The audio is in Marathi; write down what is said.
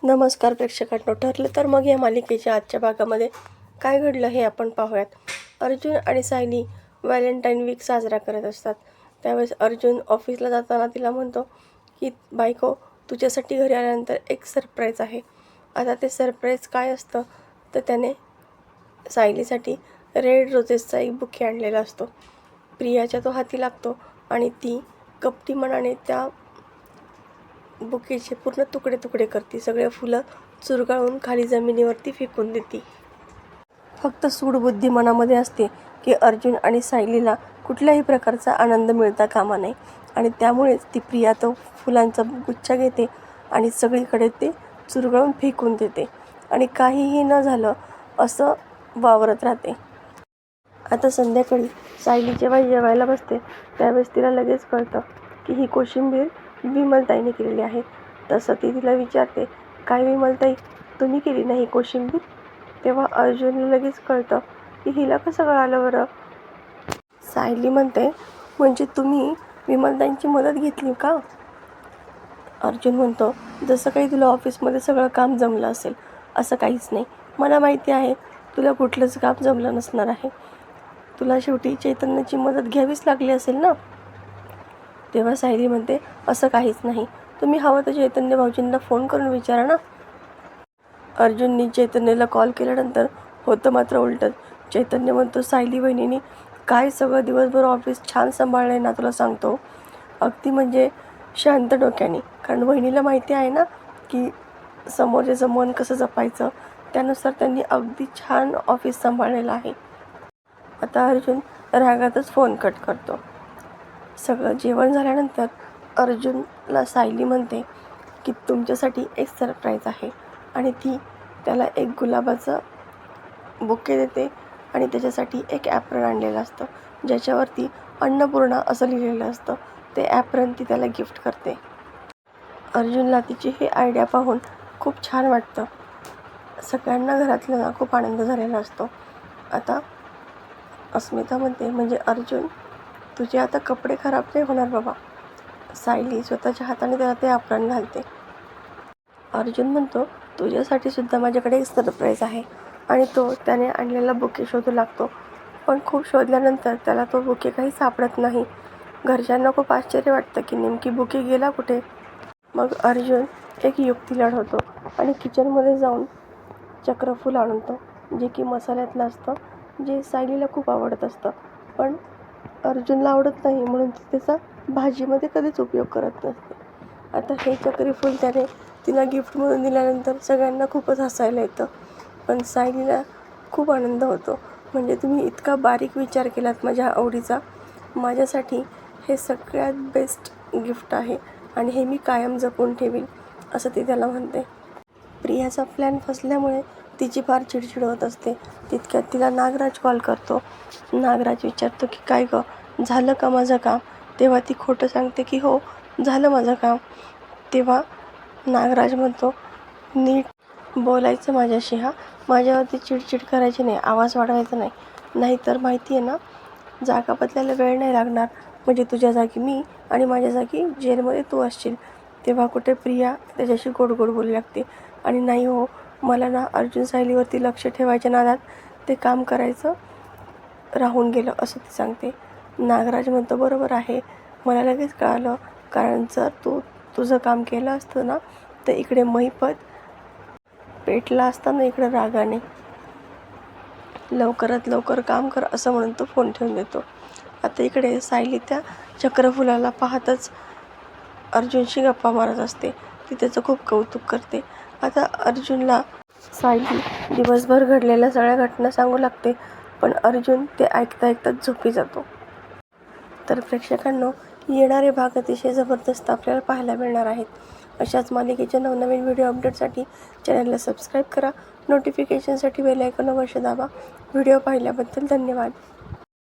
नमस्कार प्रेक्षकांनो, ठरलं तर मग या मालिकेच्या आजच्या भागामध्ये काय घडलं हे आपण पाहूयात. अर्जुन आणि सायली व्हॅलेंटाईन वीक साजरा करत असतात. त्यावेळेस अर्जुन ऑफिसला जाताना तिला म्हणतो की बायको, तुझ्यासाठी घरी आल्यानंतर एक सरप्राईज आहे. आता ते सरप्राईज काय असतं तर त्याने सायलीसाठी रेड रोजेसचा एक बुके आणलेला असतो. प्रियाच्या तो हाती लागतो आणि ती कपटी मनाने त्या बुकेचे पूर्ण तुकडे तुकडे करते. सगळे फुलं चुरगाळून खाली जमिनीवरती फेकून देते. फक्त सूडबुद्धी मनामध्ये असते की अर्जुन आणि सायलीला कुठल्याही प्रकारचा आनंद मिळता कामा नये आणि त्यामुळेच ती प्रिया तो फुलांचा गुच्छ घेते आणि सगळीकडे ते चुरगळून फेकून देते आणि काहीही न झालं असं वावरत राहते. आता संध्याकाळी सायली जेव्हा जेवायला बसते त्यावेळेस तिला लगेच कळतं की ही कोशिंबीर विमलताईने केलेली आहे. तसं ती तिला विचारते, काय विमलताई, तुम्ही केली नाही कोशिंबीर? तेव्हा अर्जुनला लगेच कळतं की हिला कसं कळालं बरं. सायली म्हणते, म्हणजे तुम्ही विमलताईंची मदत घेतली का? अर्जुन म्हणतो, जसं काही तुला ऑफिसमध्ये सगळं काम जमलं असेल असं काहीच नाही. मला माहिती आहे तुला कुठलंच काम जमलं नसणार आहे. तुला शेवटी चैतन्याची मदत घ्यावीच लागली असेल ना. तेव्हा सायली म्हणते, असं काहीच नाही. तुम्ही हवं तर चैतन्य भाऊजींना फोन करून विचारा ना. अर्जुननी चैतन्यला कॉल केल्यानंतर होतं मात्र उलटंच. चैतन्य म्हणतो, सायली वहिनीनी काय सगळं दिवसभर ऑफिस छान सांभाळलं आहे ना, तुला सांगतो. अगदी म्हणजे शांत डोक्याने. कारण वहिनीला माहिती आहे ना की समोरच्याचं मन कसं जपायचं. त्यानुसार त्यांनी अगदी छान ऑफिस सांभाळलेलं आहे. आता अर्जुन रागातच फोन कट करतो. सगळं जेवण झाल्यानंतर अर्जुनला सायली म्हणते की तुमच्यासाठी एक सरप्राईज आहे आणि ती त्याला एक गुलाबाचं बुके देते आणि त्याच्यासाठी एक ॲप्रन आणलेलं असतं ज्याच्यावरती अन्नपूर्णा असं लिहिलेलं असतं. ते ॲप्रन ती त्याला गिफ्ट करते. अर्जुनला तिची ही आयडिया पाहून खूप छान वाटतं. सगळ्यांना घरातल्यांना खूप आनंद झालेला असतो. आता अस्मिता म्हणते, म्हणजे अर्जुन, तुझे आता कपडे खराब नाही होणार बाबा. सायली स्वतःच्या हाताने त्याला ते ॲप्रन घालते. अर्जुन म्हणतो, तुझ्यासाठी सुद्धा माझ्याकडे एक सरप्राईज आहे आणि तो त्याने आणलेला बुके शोधू लागतो. पण खूप शोधल्यानंतर त्याला तो बुके काही सापडत नाही. घरच्यांना खूप आश्चर्य वाटतं की नेमकी बुके गेला कुठे. मग अर्जुन एक युक्ती लढवतो आणि किचनमध्ये जाऊन चक्रफूल आणतो, जे की मसाल्यातलं असतं, जे सायलीला खूप आवडत असतं. पण अर्जुनला आवडत नाही म्हणून ती त्याचा भाजीमध्ये कधीच उपयोग करत नसते. आता हे चक्रीफूल त्याने तिला गिफ्ट म्हणून दिल्यानंतर सगळ्यांना खूपच हसायला येतं. पण सायलीला खूप आनंद होतो. म्हणजे तुम्ही इतका बारीक विचार केलात माझ्या आवडीचा. माझ्यासाठी हे सगळ्यात बेस्ट गिफ्ट आहे आणि हे मी कायम जपून ठेवीन, असं ती त्याला म्हणते. प्रियाचा प्लॅन फसल्यामुळे तिची फार चिडचिड होत असते. तितक्यात तिला नागराज कॉल करतो. नागराज विचारतो की काय गं, झालं का माझं काम? तेव्हा ती खोटं सांगते की हो, झालं माझं काम. तेव्हा नागराज म्हणतो, नीट बोलायचं माझ्याशी हा. माझ्यावरती चिडचिड करायची नाही, आवाज वाढवायचा नाही. नाहीतर माहिती आहे ना, जागा बदलायला वेळ नाही लागणार. म्हणजे तुझ्या जागी मी आणि माझ्या जागी जेलमध्ये तू असशील. तेव्हा कुठे प्रिया त्याच्याशी गोड गोड बोलू लागते आणि नाही हो, मला ना अर्जुन सायलीवरती लक्ष ठेवायच्या नादात ते काम करायचं राहून गेलं, असं ती सांगते. नागराज म्हणतो, बरोबर आहे, मला लगेच कळालं. कारण जर तू तुझं काम केलं असतं ना तर इकडे महिपत पेटला असता ना इकडे रागाने. लवकरात लवकर काम कर असं म्हणून तो फोन ठेवून देतो. आता इकडे सायली त्या चक्रफुलाला पाहतच अर्जुनशी गप्पा मारत असते. ती त्याचं खूप कौतुक करते. आता अर्जुनला सायली दिवसभर घडलेल्या सगळ्या घटना सांगू लागते, पण अर्जुन ते ऐकता ऐकताच झोपी जातो. तर प्रेक्षकांनो, येणारे भाग अतिशय जबरदस्त आपल्याला पाहायला मिळणार आहेत. अशाच मालिकेच्या नवनवीन व्हिडिओ अपडेटसाठी चॅनलला सबस्क्राईब करा. नोटिफिकेशनसाठी बेल आयकॉन अवश्य दाबा. व्हिडिओ पाहिल्याबद्दल धन्यवाद.